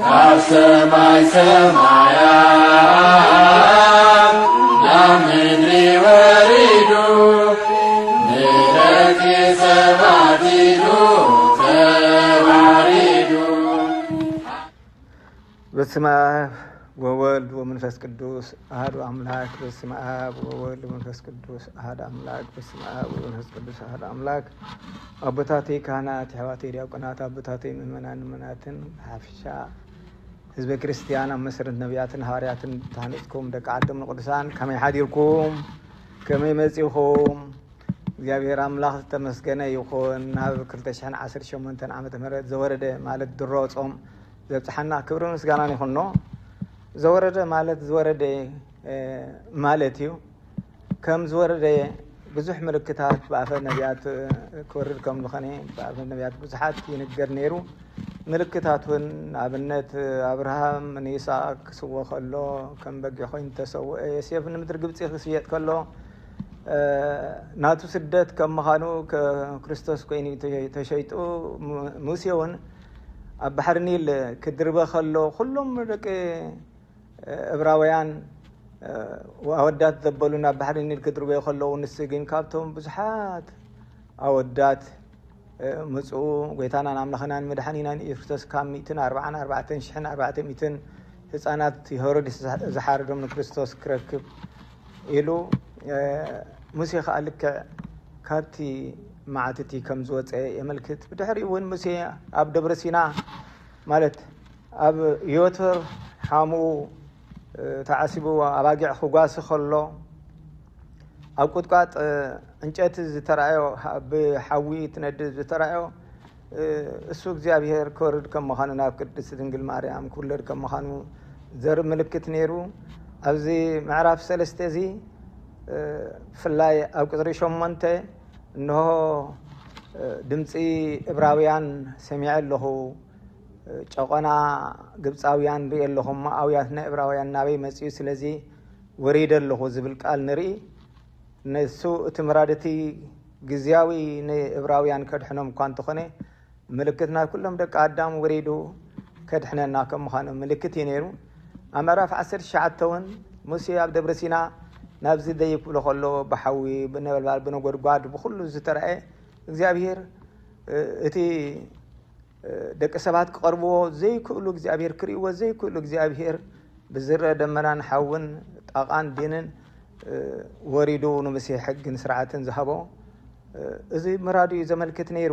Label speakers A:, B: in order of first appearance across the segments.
A: ሰማይ ሰማያት ለምድሪ ወሪዱ ምሕረት ሰባቲኑ ተዋሪዱ።
B: በስመ አብ ወወልድ ወመንፈስ ቅዱስ አሐዱ አምላክ። በስመ አብ ወወልድ ወመንፈስ ቅዱስ አሐዱ አምላክ። በስመ አብ ወመንፈስ ቅዱስ አሐዱ አምላክ። አቦታቴ ካህናት፣ አሕዋቴ ዲያቆናት፣ አቦታቴ ምእመናን ምእመናትን ሓፍሻ ህዝበ ክርስቲያን ኣብ መሰረት ነቢያትን ሃዋርያትን ተሃኒጽኩም ደቂ ዓዶም ንቅዱሳን ከመይ ሓዲርኩም ከመይ መጺኹም? እግዚአብሔር አምላክ ተመስገነ ይኹን። ናብ 2018 ዓመተ ምህረት ዘወረደ ማለት ድሮ ጾም ዘብጽሐና ክብሪ ምስጋና ይኹን። ዘወረደ ማለት ዘወረደ ማለት እዩ። ከም ዘወረደ ብዙሕ ምልክታት ብኣፈ ነቢያት ክወርድ ከም ዝኾነ ብኣፈ ነቢያት ብዙሓት ይንገር ነይሩ። ምልክታቱን ኣብነት አብርሃም ንይስሐቅ ክስዎ ከሎ ከም በጊዕ ኮይኑ ተሰውአ፣ ዮሴፍ ንምድሪ ግብፂ ክስየጥ ከሎ ናቱ ስደት ከም ምዃኑ ክርስቶስ ኮይኑ ተሸይጡ፣ ሙሴ እውን ኣብ ባሕሪ ኒል ክድርበ ከሎ ኩሎም ደቂ ዕብራውያን ኣወዳት ዘበሉ ናብ ባሕሪ ኒል ክድርበዩ ከለዉ ንስ ግን ካብቶም ብዙሓት ኣወዳት ምፅኡ ጎይታናን ኣምላኽናን መድሓኒናን ኢየሱስ ክርስቶስ ካብ 144,400 ህፃናት ሄሮድስ ዝሓረዶም ንክርስቶስ ክረክብ ኢሉ ሙሴ ከዓ ልክዕ ካብቲ መዓትቲ ከም ዝወፀ የመልክት። ብድሕሪኡ እውን ሙሴ ኣብ ደብረ ሲና ማለት ኣብ ዮቶር ሓሙኡ ተዓሲቡ ኣባጊዕ ክጓሲ ከሎ ኣብ ቁጥቋጥ እንጨቲ ዝተረኣዮ ብሓዊ ትነድድ ዝተረኣዮ እሱ እግዚኣብሔር ክወርድ ከም ምዃኑ ናብ ቅድስቲ ድንግል ማርያም ክውለድ ከም ምዃኑ ዘርኢ ምልክት ነይሩ። ኣብዚ ምዕራፍ 3 እዚ ብፍላይ ኣብ ቁፅሪ 8 እንሆ ድምፂ ዕብራውያን ሰሚዐ ኣለኹ፣ ጨቆና ግብፃውያን ርኢ ኣለኹ፣ ማኣውያት ናይ ዕብራውያን ናበይ መፅኡ ስለዚ ወሪደ ኣለኹ ዝብል ቃል ንርኢ። ነሱ እቲ ምራድቲ ግዝያዊ ንዕብራውያን ከድሕኖም እኳ እንተኾነ ምልክት ናብ ኩሎም ደቂ ኣዳም ወሪዱ ከድሕነና ከም ምዃኑ ምልክት እዩ ነይሩ። ኣብ ምዕራፍ 19 እውን ሙሴ ኣብ ደብረ ሲና ናብዚ ደይክብሎ ከሎ ብሓዊ ብነበልባል ብነጎድጓድ ብኩሉ ዝተረአየ እግዚኣብሔር እቲ ደቂ ሰባት ክቐርብዎ ዘይክእሉ እግዚኣብሔር ክርእይዎ ዘይክእሉ እግዚኣብሔር ብዝረአ ደመናን ሓውን ጣቓን ዲንን ወሪዱ ንሙሴ ሕግን ስርዓትን ዝሃቦ እዚ ምራዱ እዩ ዘመልክት ነይሩ።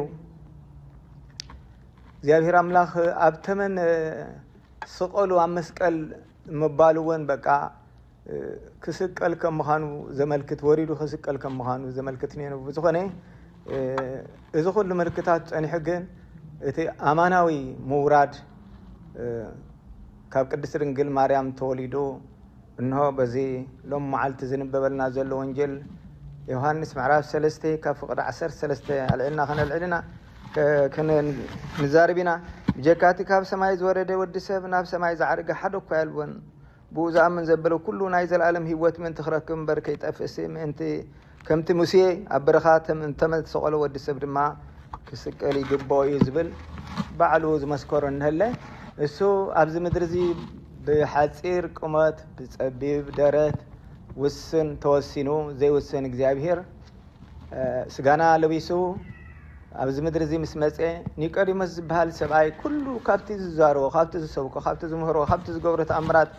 B: እግዚኣብሔር ኣምላኽ ኣብ ተመን ስቀሉ ኣብ መስቀል ምባሉ እውን በቃ ክስቀል ከም ምዃኑ ዘመልክት፣ ወሪዱ ክስቀል ከም ምዃኑ ዘመልክት ነይሩ። ብዝኾነ እዚ ኩሉ ምልክታት ፀኒሑ ግን እቲ ኣማናዊ ምውራድ ካብ ቅድስቲ ድንግል ማርያም ተወሊዱ እንሆ በዚ ሎም መዓልቲ ዝንበበልና ዘሎ ወንጀል ዮሃንስ ምዕራፍ 3 ካብ ፍቅዲ 13 ኣልዕልና ከነልዕልና ንዛረቢና ብጀካቲ ካብ ሰማይ ዝወረደ ወዲ ሰብ ናብ ሰማይ ዝዓርገ ሓደ እኳ የልዎን፣ ብኡ ዝኣምን ዘበለ ኩሉ ናይ ዘለኣለም ሂወት ምእንቲ ክረክብ እምበር ከይጠፍእሲ ምእንቲ ከምቲ ሙሴ ኣብ በረኻ እንተመሰቀለ ወዲ ሰብ ድማ ክስቀል ይግብኦ እዩ ዝብል ባዕሉ ዝመስከሮ እንህለ እሱ ኣብዚ ምድሪ እዚ ብሓፂር ቁመት ብፀቢብ ደረት ውስን ተወሲኑ ዘይውስን እግዚኣብሔር ስጋና ለቢሱ ኣብዚ ምድሪ እዚ ምስ መፀ ኒቆዲሞስ ዝበሃል ሰብኣይ ኩሉ ካብቲ ዝዛረቦ፣ ካብቲ ዝሰብኮ፣ ካብቲ ዝምህሮ፣ ካብቲ ዝገብሮ ተኣምራት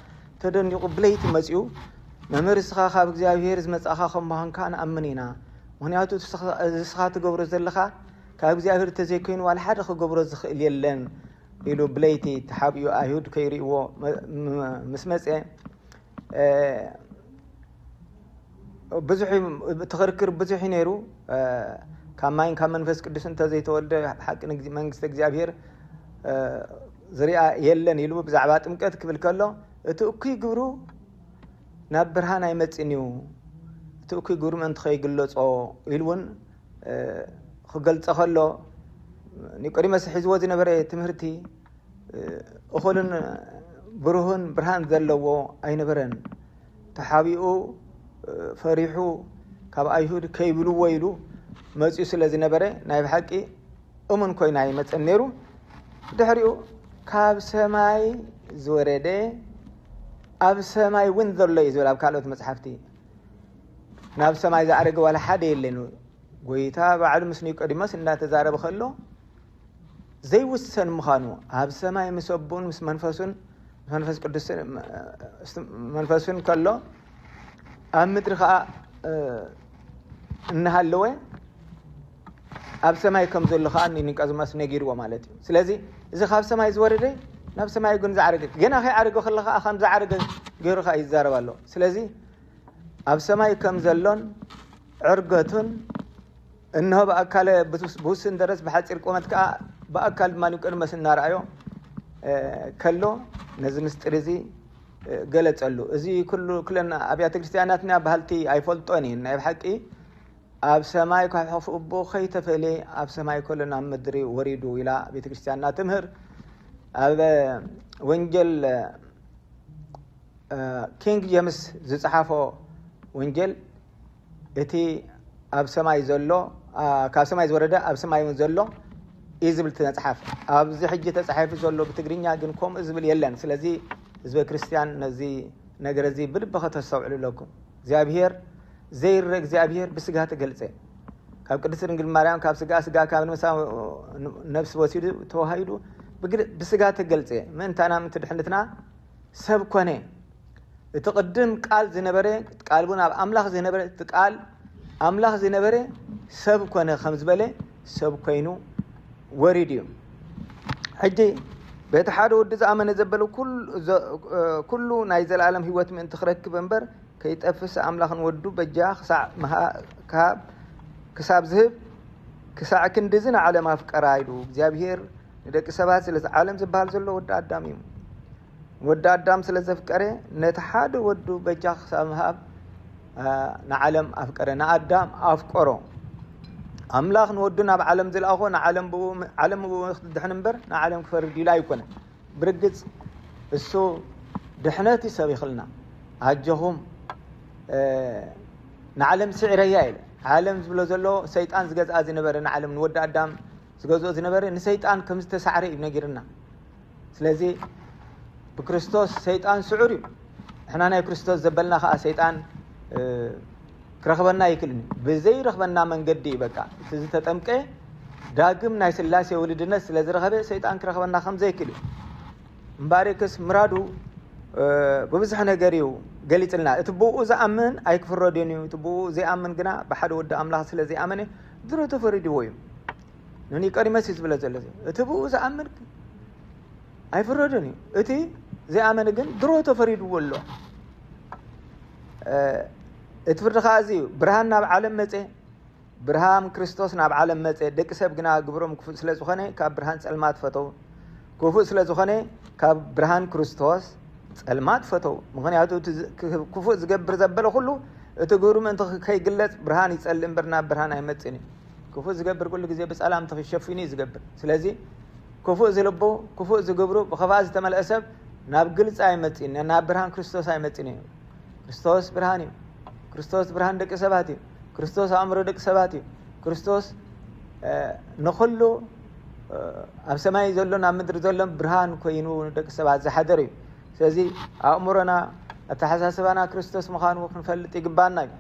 B: ተደኒቑ ብለይቲ መፂኡ መምህር እስኻ ካብ እግዚኣብሔር ዝመፃእኻ ከም ምዃንካ ንኣምን ኢና፣ ምክንያቱ እስኻ ትገብሮ ዘለኻ ካብ እግዚኣብሔር ተዘይኮይኑ ዋላ ሓደ ክገብሮ ዝኽእል የለን ኢሉ ብለይቲ ተሓቢኡ ኣይሁድ ከይርእዎ ምስ መፀ ብዙሕ ትኽርክር ብዙሕ ነይሩ። ካብ ማይን ካብ መንፈስ ቅዱስ እንተዘይተወልደ ሓቂ መንግስቲ እግዚኣብሔር ዝሪኣ የለን ኢሉ ብዛዕባ ጥምቀት ክብል ከሎ እቲ እኩይ ግብሩ ናብ ብርሃን ኣይመፅን እዩ፣ እቲ እኩይ ግብሩ ምእንቲ ከይግለፆ ኢሉ እውን ክገልፀ ከሎ ኒቆዲሞስ ሒዝዎ ዝነበረ ትምህርቲ እኹልን ብሩህን ብርሃን ዘለዎ ኣይነበረን። ተሓቢኡ ፈሪሑ ካብ ኣይሁድ ከይብልዎ ኢሉ መፅኡ ስለ ዝነበረ ናይ ብሓቂ እሙን ኮይና ይመፀን ነይሩ። ድሕሪኡ ካብ ሰማይ ዝወረደ ኣብ ሰማይ ውን ዘሎ እዩ ዝብል ኣብ ካልኦት መጽሓፍቲ ናብ ሰማይ ዝዓረገ ዋላ ሓደ የለን ጎይታ ባዕሉ ምስ ኒቆዲሞስ እንዳተዛረበ ከሎ ዘይውሰን ምዃኑ ኣብ ሰማይ ምስ ኣቦን ምስ መንፈሱን መንፈስ ቅዱስ መንፈሱን ከሎ ኣብ ምድሪ ከዓ እናሃለወ ኣብ ሰማይ ከም ዘሎ ከዓ ኒቆዲሞስ ነጊርዎ ማለት እዩ ስለዚ እዚ ካብ ሰማይ ዝወረደ ናብ ሰማይ ግን ዝዓረገ ገና ከይዓረገ ከለኻ ከም ዝዓረገ ገይሩ ከዓ ይዛረብ ኣሎ ስለዚ ኣብ ሰማይ ከም ዘሎን ዕርገቱን እነሆ በአካል ብውስን ድረስ ብሓፂር ቁመት ከዓ በአካል ድማ ኒቆዲሞስ እናረኣዮ ከሎ ነዚ ምስጢር እዚ ገለጸሉ እዚ ኩለን ኣብያተ ክርስቲያናትና ባህልቲ ኣይፈልጦን እየን ናይ ብሓቂ ኣብ ሰማይ ካብ እቦ ከይተፈለ ኣብ ሰማይ ከሎ ናብ ምድሪ ወሪዱ ኢላ ቤተ ክርስቲያንና ትምህር ኣብ ወንጌል ኪንግ ጄምስ ዝጽሓፎ ወንጌል እቲ ኣብ ሰማይ ዘሎ ካብ ሰማይ ዝወረደ ኣብ ሰማይ ዘሎ ይዝብል ተጻሓፍ ኣብዚ ሕጂ ተጻሒፉ ዘሎ ብትግርኛ ግን ከምኡ ዝብል የለን ስለዚ ህዝበ ክርስቲያን ነዚ ነገር እዚ ብልብኸ ተሰውዕሉ ለኩም እግዚአብሔር ዘይረ እግዚአብሔር ብስጋ ተገልጸ ካብ ቅድስት ድንግል ማርያም ካብ ስጋ ካብ ነፍስ ወሲዱ ተዋሂዱ ብስጋ ተገልጸ ምንታና ምትድሕነትና ሰብ ኮነ እቲ ቅድም ቃል ዝነበረ ቃልቡን ኣብ አምላኽ ዝነበረ ቃል አምላኽ ዝነበረ ሰብ ኮነ ከም ዝበለ ሰብ ኮይኑ ወሪድ እዩ ሕጂ በቲ ሓደ ወዲ ዝኣመነ ዘበለ ኩሉ ናይ ዘላለም ህይወት ምእንቲ ክረክብ እምበር ከይጠፍስ አምላኽን ወዱ በጃ ክሳብ ዝህብ ክሳዕ ክንዲዝን ዓለም ኣፍቀራ ኢሉ እግዚአብሔር ንደቂ ሰባት ስለ ዓለም ዝበሃል ዘሎ ወዲ ኣዳም እዩ ወዲ ኣዳም ስለ ዘፍቀረ ነቲ ሓደ ወዱ በጃ ክሳብ ምሃብ ንዓለም ኣፍቀረ ንኣዳም ኣፍቀሮ አምላኽ ንወዱ ናብ ዓለም ዝልኣኾ ንዓለም ክድሕን እምበር ንዓለም ክፈርድ ኢሉ ኣይኮነ ብርግጽ እሱ ድሕነት ሰብ ይኽልና ኣጀኹም ንዓለም ስዕረያ ኢለ ዓለም ዝብሎ ዘሎ ሰይጣን ዝገዝኣ ዝነበረ ንዓለም ንወዲ ኣዳም ዝገዝኦ ዝነበረ ንሰይጣን ከም ዝተሳዕረ እዩ ነጊርና ስለዚ ብክርስቶስ ሰይጣን ስዑር እዩ እሕና ናይ ክርስቶስ ዘበልና ከዓ ሰይጣን ክረኽበና ይክልኒ ብዘይ ረኽበና መንገዲ በቃ እቲ ዝተጠምቀ ዳግም ናይ ስላሴ ውልድነት ስለ ዝረኸበ ሰይጣን ክረኽበና ከም ዘይክእል እምባሬክስ ምራዱ ብብዙሕ ነገር እዩ ገሊጽልና እቲ ብኡ ዝኣምን ኣይክፍረድን እዩ እቲ ብኡ ዘይኣምን ግና ብሓደ ወዲ ኣምላኽ ስለ ዘይኣመነ ድሮ ተፈሪድዎ እዩ ንኒቆዲሞስ ዝብለ ዘሎ እቲ ብኡ ዝኣምን ኣይፍረድን እዩ እቲ ዘይኣመነ ግን ድሮ ተፈሪድዎ ኣሎ እቲ ፍርዲ ከዓ እዚ ብርሃን ናብ ዓለም መፀ ብርሃን ክርስቶስ ናብ ዓለም መፀ ደቂ ሰብ ግና ግብሮም ክፉእ ስለ ዝኾነ ካብ ብርሃን ጸልማት ፈተው ክፉእ ስለ ዝኾነ ካብ ብርሃን ክርስቶስ ጸልማት ፈተው ምክንያቱ ክፉእ ዝገብር ዘበለ ኩሉ እቲ ግብሩ ምእንቲ ከይግለጽ ብርሃን ይጸልእ እምበር ናብ ብርሃን ኣይመጽእን እዩ ክፉእ ዝገብር ኩሉ ግዜ ብጸላም ተሸፊኑ ዝገብር ስለዚ ክፉእ ዝልቦ ክፉእ ዝገብሩ ብኸፋእ ዝተመልአ ሰብ ናብ ግልጽ ኣይመጽእን ናብ ብርሃን ክርስቶስ ኣይመጽእን እዩ ክርስቶስ ብርሃን እዩ ክርስቶስ ብርሃን ደቂ ሰባት እዩ ክርስቶስ ኣእምሮ ደቂ ሰባት እዩ ክርስቶስ ንኹሉ ኣብ ሰማይ ዘሎ ናብ ምድሪ ዘሎ ብርሃን ኮይኑ ደቂ ሰባት ዝሓደር እዩ ስለዚ ኣእምሮና ኣተሓሳስባና ክርስቶስ ምዃኑ ክንፈልጥ ይግባና እዩ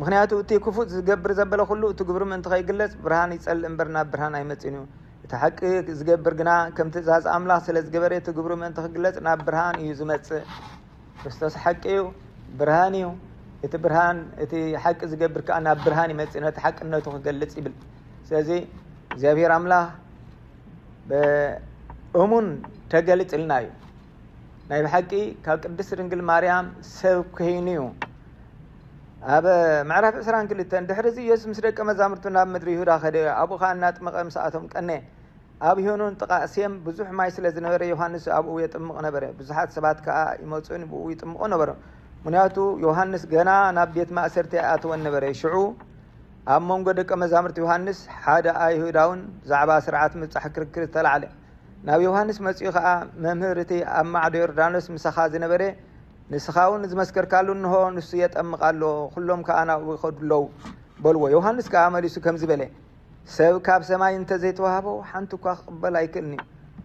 B: ምክንያቱ እቲ ክፉእ ዝገብር ዘበለ ኩሉ እቲ ግብሩ ምእንቲ ከይግለጽ ብርሃን ይጸልእ እምበር ናብ ብርሃን ኣይመጽእን እዩ እቲ ሓቂ ዝገብር ግና ከም ትእዛዝ ኣምላኽ ስለ ዝገበረ እቲ ግብሩ ምእንቲ ክግለጽ ናብ ብርሃን እዩ ዝመጽእ ክርስቶስ ሓቂ እዩ ብርሃን እዩ እቲ ብርሃን እቲ ሓቂ ዝገብር ከዓ ናብ ብርሃን ይመጽእ ነቲ ሓቅነቱ ክገልጽ ይብል ስለዚ እግዚአብሔር ኣምላኽ በእሙን ተገሊጽልና እዩ ናይ ብሓቂ ካብ ቅድስት ድንግል ማርያም ሰብ ኮይኑ እዩ ኣብ ምዕራፍ 22 ድሕሪ እዚ ኢየሱስ ምስ ደቀ መዛሙርቱ ናብ ምድሪ ይሁዳ ኸደ ኣብኡ ከዓ እናጥመቐ ምስኣቶም ቀነ ኣብ ይሁኑን ጥቓስየም ብዙሕ ማይ ስለ ዝነበረ ዮሃንስ ኣብኡ የጥምቕ ነበረ ብዙሓት ሰባት ከዓ ይመፁን ብኡ ይጥምቑ ነበረ ምክንያቱ ዮሃንስ ገና ናብ ቤት ማእሰርቲ ኣተወን ነበረ ሽዑ ኣብ መንጎ ደቀ መዛሙርቲ ዮሃንስ ሓደ ኣይሁዳውን ዛዕባ ስርዓት ምብፃሕ ክርክር ተላዕለ ናብ ዮሃንስ መፅኡ ከዓ መምህር እቲ ኣብ ማዕዶ ዮርዳኖስ ምሳኻ ዝነበረ ንስኻ እውን ዝመስከርካሉ እንሆ ንሱ የጠምቃሎ ኩሎም ከዓ ናብኡ ይኸዱ ኣለዉ በልዎ ዮሃንስ ከዓ መሊሱ ከም ዝበለ ሰብ ካብ ሰማይ እንተዘይተዋህቦ ሓንቲ እኳ ክቕበል ኣይክእልኒ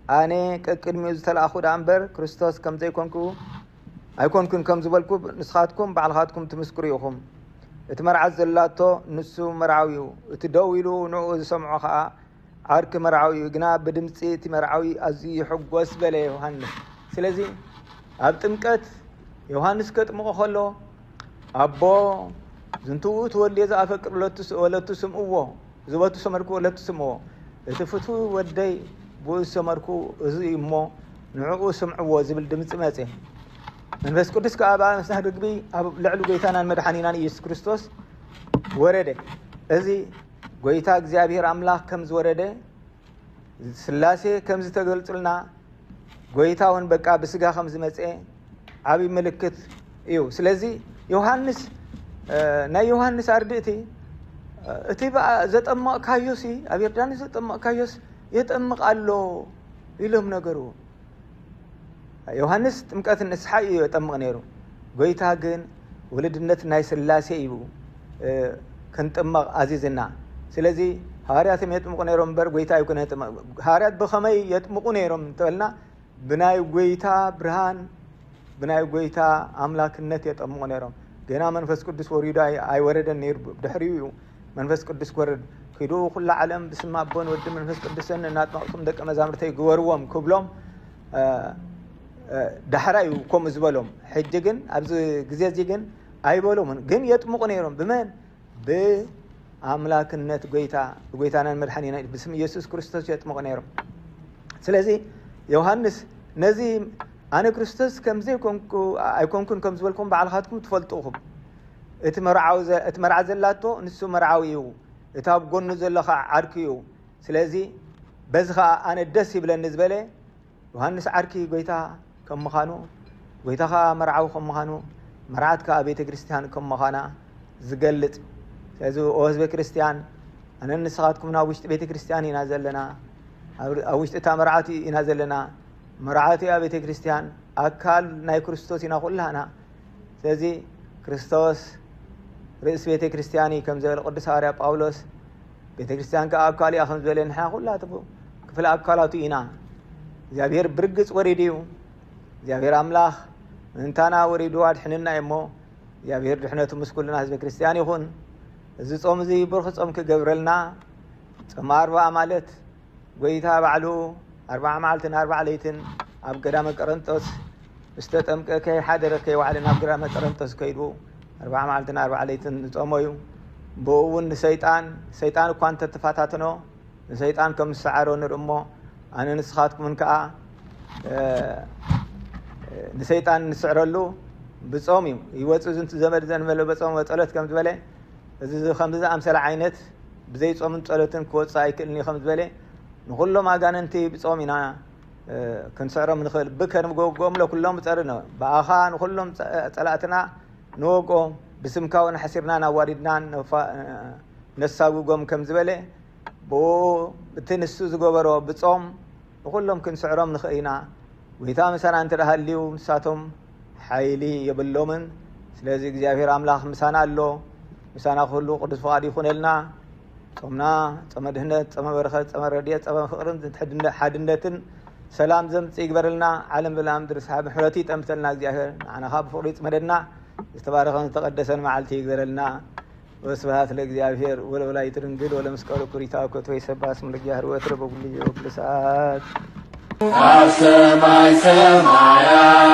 B: أنا كقدمي زتلاخو دامبر كريستوس كم زي كونكو أيكونكم كم زبالكم نسخاتكم بعلخاتكم تمسكريوهم اتمرعز زلاتو نسو مرعويو اتدويلو نو سمعو خا عارك مرعوي جنا بدمصي تمرعوي ازي حغوس بلا يوحنس سلازي اب ጥምቀት ዮሐንስ ከጥምቆ ኸሎ አቦ ዝንቱ ተወልደ ዘአፈቅር ወለቱ ስምዑዎ ዝበቱ ሰመርኩ ወለቱ ስምዖ እትፍቱ ወደይ ቦይ ሰመርኩ እዚ እሞ ንዑ ስምዕዎ ዝብል ድምጽ መጽ መንፈስ ቅዱስ ከአባ መስናህ ደግቢ አብ ለዕሉ ጌታናን መድኃኒናን ኢየሱስ ክርስቶስ ወረደ እዚ ጎይታ እግዚአብሔር አምላክ ከምዝ ወረደ ስላሴ ከምዝ ተገልጽልና ጎይታውን በቃ በስጋ ከምዝ መጽ አቢ ምልክት እዩ ስለዚህ ዮሐንስ ናይ ዮሐንስ አርድእቲ እቲ ዘጠመቅ ካዮሲ አብርዳን ዘጠመቅ ካዮስ የጠመቅ አሎ ይሎም ነገሩ ዮሐንስ ጥምቀት ንስሐይ የጠመቅ ነሩ ጎይታ ግን ወልድነት ናይ ስላሴ እዩ ከንጠመቅ አዚዝና ስለዚህ ሐዋርያት የጥምቁ ነሮም በር ጎይታ ይኩነ ጥምቅ ሐዋርያት በከመይ የጥምቁ ነሮም ተበልና ብናይ ጎይታ ብርሃን ብናይ ጎይታ አምላክነት የጠመቁ ነሮም ገና መንፈስ ቅዱስ ወሪዳ አይወረደን ነር ድሕሪው መንፈስ ቅዱስ ወረድ ኪዶ ኩሉ ዓለም በስመ አብ ወወልድ መንፈስ ቅዱስን እናጥማቅቱም ደቀ መዛሙርተይ ግወርዎም ክብሎም ዳሕራዩ ኮም ዝበሎም ሕጂ ግን ኣብዚ ግዜ እዚ ግን አይበሎም ግን የጥምቁ ነሮም በመን በአምላክነት ጎይታናን መድኃኒና በስም ኢየሱስ ክርስቶስ የጥምቁ ነሮም ስለዚህ ዮሐንስ ነዚ አነ ክርስቶስ ከምዘ ኮንኩ አይኮንኩን ከም ዝበልኩም በዓልኻትኩም ትፈልጡኹም እቲ መርዓ ዘላቶ ንሱ መርዓዊዩ እቲ ኣብ ጎኑ ዘለኻ ዓርኪዩ ስለዚህ በዝኻ አነ ደስ ይብለኒ ዝበለ ዮሐንስ ዓርኪ ጎይታ ከም ምኻኑ ጎይታኻ መርዓዊ ከም ምኻኑ መርዓትካ ኣብ ቤተ ክርስቲያን ከም ምኻና ዝገልጽ ስለዚህ ህዝበ ክርስቲያን አነ ንስኻትኩም ናብ ውሽጢ ቤተ ክርስቲያን ኢና ዘለና ኣብ ውሽጢ እታ መርዓቲ ኢና ዘለና መርዓቲ ኣብ ቤተ ክርስቲያን አካል ናይ ክርስቶስ ኢና ኩላና ስለዚህ ክርስቶስ ርእስ ቤተ ክርስቲያን ከም ዘበለ ቅዱስ ሐዋርያ ጳውሎስ ቤተ ክርስቲያን ከአካል ያ ከም ዘበለ ንሓ ኩላቱ ክፍለ አካላቱ ኢና እግዚአብሔር ብርግጽ ወሪዲዩ እግዚአብሔር አምላክ እንታና ወሪዱ አድሕንና እሞ እግዚአብሔር ድሕነቱ ምስኩልና ህዝበ ክርስቲያን ይኹን እዚ ጾም እዚ ብርኽ ጾም ክገብረልና ጾም 40 ማለት ጎይታ ባዕሉ 40 መዓልትን 40 ለይትን ኣብ ገዳመ ቀረንጦስ እስተጠምቀ ከይሓደረ ከይዋዕልና ኣብ ገዳመ ቀረንጦስ ከይዱ 40 መዓልትን 40 ለይትን ጾመዩ ብኡውን ሰይጣን እኳ እንተተፋታትኖ ሰይጣን ከም ዝሰዓሮ ንርሞ አነ ንስኻትኩምን ከዓ ንሰይጣን ንስዕረሉ ብጾም እዩ ይወጽእ ዝንቱ ዘመድ ዘንበለ በጾም ወጸሎት ከም ዝበለ እዚ ከምዚ ኣምሰለ ዓይነት ብዘይ ጾምን ጸሎትን ክወጽእ ኣይክእልኒ ከም ዝበለ ንኩሎም አጋንንቲ ብጾም ኢና ክንስዕሮም ንኽእል ብከንጎም ለኩሎም ፀርነ በአኻ ንኩሎም ጸላእትና ንወቆም ብስምካውን ሓሲርና ናዋዲድናን ነሳጉጎም ከም ዝበለ ብኡ እቲ ንሱ ዝገበሮ ብጾም ንኩሎም ክንስዕሮም ንኽእል ኢና ጎይታ ምሳና እንትዳሃልዩ ንሳቶም ሓይሊ የብሎምን ስለዚህ እግዚአብሔር አምላክ ምሳና ኣሎ ምሳና ሁሉ ቅዱስ ፈቃድ ይኹነልና ጾምና ጾመ ድህነት ጾመ በረኸት ጾመ ረድኤት ጾመ ፍቅርን ሓድነትን ሰላም ዘምጽእ ይግበረልና ዓለም ብላም ድርሳብ ሕረቲ ጠምተልና እግዚአብሔር ንዓናኻ ብፍቅሪ ይጽመደና ዝተባረኸን ዝተቀደሰን መዓልቲ ይግበረልና ወስብሐት ለእግዚአብሔር ወለወላዲቱ ድንግል ወለመስቀሉ ክቡር ኮቶ ይሰብሐ ስሙ ለእግዚአብሔር ወትረ በኩሉ ሰዓት
A: ሰማይ ሰማያት